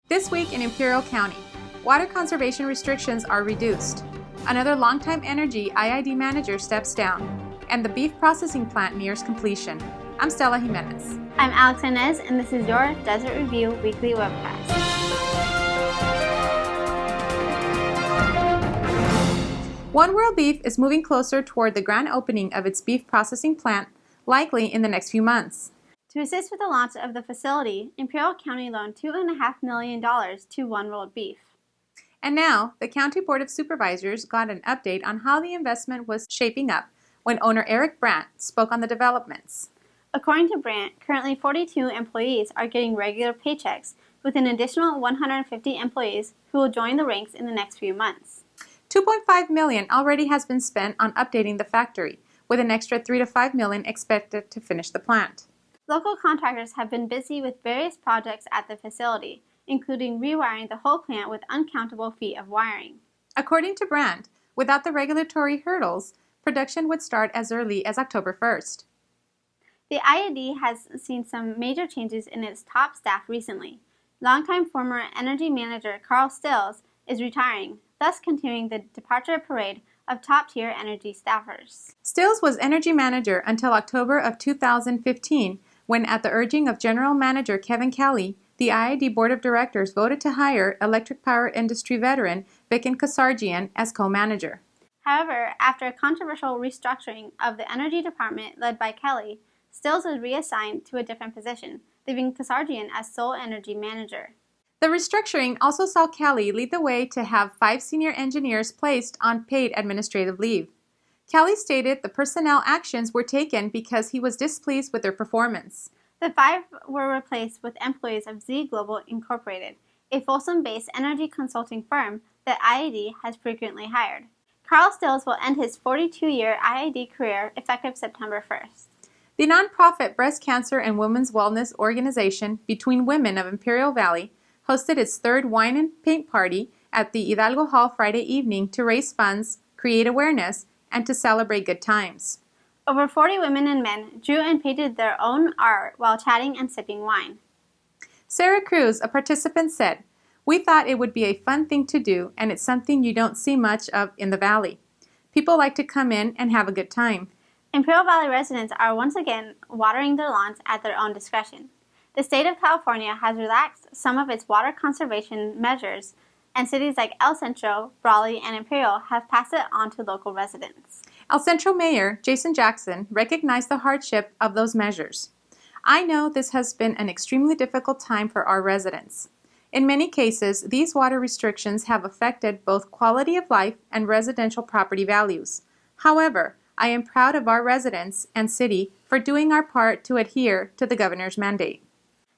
This week in Imperial County, water conservation restrictions are reduced. Another longtime energy IID manager steps down, and the beef processing plant nears completion. I'm Stella Jimenez. I'm Alex Inez, and this is your Desert Review Weekly Webcast. One World Beef is moving closer toward the grand opening of its beef processing plant, likely in the next few months. To assist with the launch of the facility, Imperial County loaned $2.5 million to One World Beef. And now, the County Board of Supervisors got an update on how the investment was shaping up when owner Eric Brandt spoke on the developments. According to Brandt, currently 42 employees are getting regular paychecks, with an additional 150 employees who will join the ranks in the next few months. $2.5 million already has been spent on updating the factory, with an extra $3 to $5 million expected to finish the plant. Local contractors have been busy with various projects at the facility, including rewiring the whole plant with uncountable feet of wiring. According to Brandt, without the regulatory hurdles, production would start as early as October 1st. The IID has seen some major changes in its top staff recently. Longtime former energy manager Carl Stills is retiring, thus continuing the departure parade of top-tier energy staffers. Stills was energy manager until October of 2015, when at the urging of General Manager Kevin Kelly, the IID Board of Directors voted to hire electric power industry veteran Viken Kasarjian as co-manager. However, after a controversial restructuring of the energy department led by Kelly, Stills was reassigned to a different position, leaving Kasarjian as sole energy manager. The restructuring also saw Kelly lead the way to have 5 senior engineers placed on paid administrative leave. Kelly stated the personnel actions were taken because he was displeased with their performance. The 5 were replaced with employees of Z Global Incorporated, a Folsom-based energy consulting firm that IID has frequently hired. Carl Stills will end his 42-year IID career effective September 1st. The nonprofit Breast Cancer and Women's Wellness Organization Between Women of Imperial Valley hosted its 3rd wine and paint party at the Hidalgo Hall Friday evening to raise funds, create awareness, and to celebrate good times. Over 40 women and men drew and painted their own art while chatting and sipping wine. Sarah Cruz, a participant, said, "We thought it would be a fun thing to do, and it's something you don't see much of in the Valley. People like to come in and have a good time." Imperial Valley residents are once again watering their lawns at their own discretion. The state of California has relaxed some of its water conservation measures, and cities like El Centro, Brawley, and Imperial have passed it on to local residents. El Centro Mayor Jason Jackson recognized the hardship of those measures. "I know this has been an extremely difficult time for our residents. In many cases, these water restrictions have affected both quality of life and residential property values. However, I am proud of our residents and city for doing our part to adhere to the governor's mandate."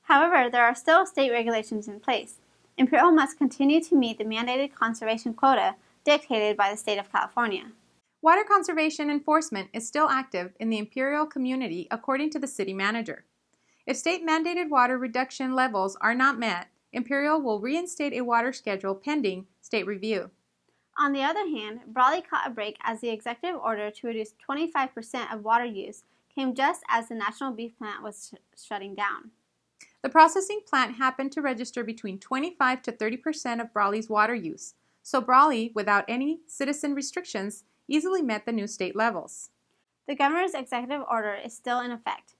However, there are still state regulations in place. Imperial must continue to meet the mandated conservation quota dictated by the state of California. Water conservation enforcement is still active in the Imperial community according to the city manager. If state-mandated water reduction levels are not met, Imperial will reinstate a water schedule pending state review. On the other hand, Brawley caught a break as the executive order to reduce 25% of water use came just as the national beef plant was shutting down. The processing plant happened to register between 25 to 30% of Brawley's water use, so Brawley, without any citizen restrictions, easily met the new state levels. The governor's executive order is still in effect.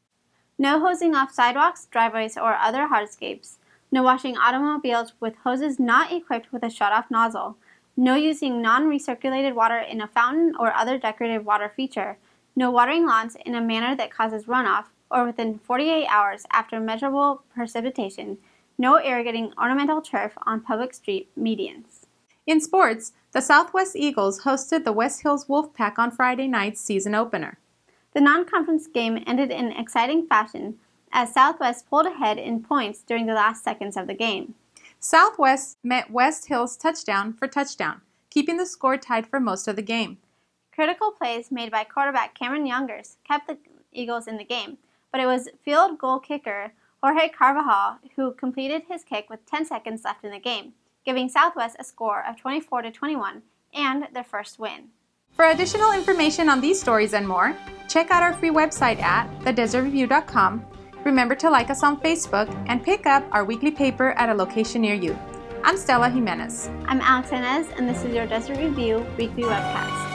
No hosing off sidewalks, driveways, or other hardscapes. No washing automobiles with hoses not equipped with a shut-off nozzle. No using non-recirculated water in a fountain or other decorative water feature. No watering lawns in a manner that causes runoff or within 48 hours after measurable precipitation. No irrigating ornamental turf on public street medians. In sports, the Southwest Eagles hosted the West Hills Wolfpack on Friday night's season opener. The non-conference game ended in exciting fashion as Southwest pulled ahead in points during the last seconds of the game. Southwest met West Hills touchdown for touchdown, keeping the score tied for most of the game. Critical plays made by quarterback Cameron Youngers kept the Eagles in the game, but it was field goal kicker Jorge Carvajal who completed his kick with 10 seconds left in the game, giving Southwest a score of 24-21 and their first win. For additional information on these stories and more, check out our free website at thedesertreview.com Remember to like us on Facebook and pick up our weekly paper at a location near you. I'm Stella Jimenez. I'm Alex Inez, and this is your Desert Review Weekly Webcast.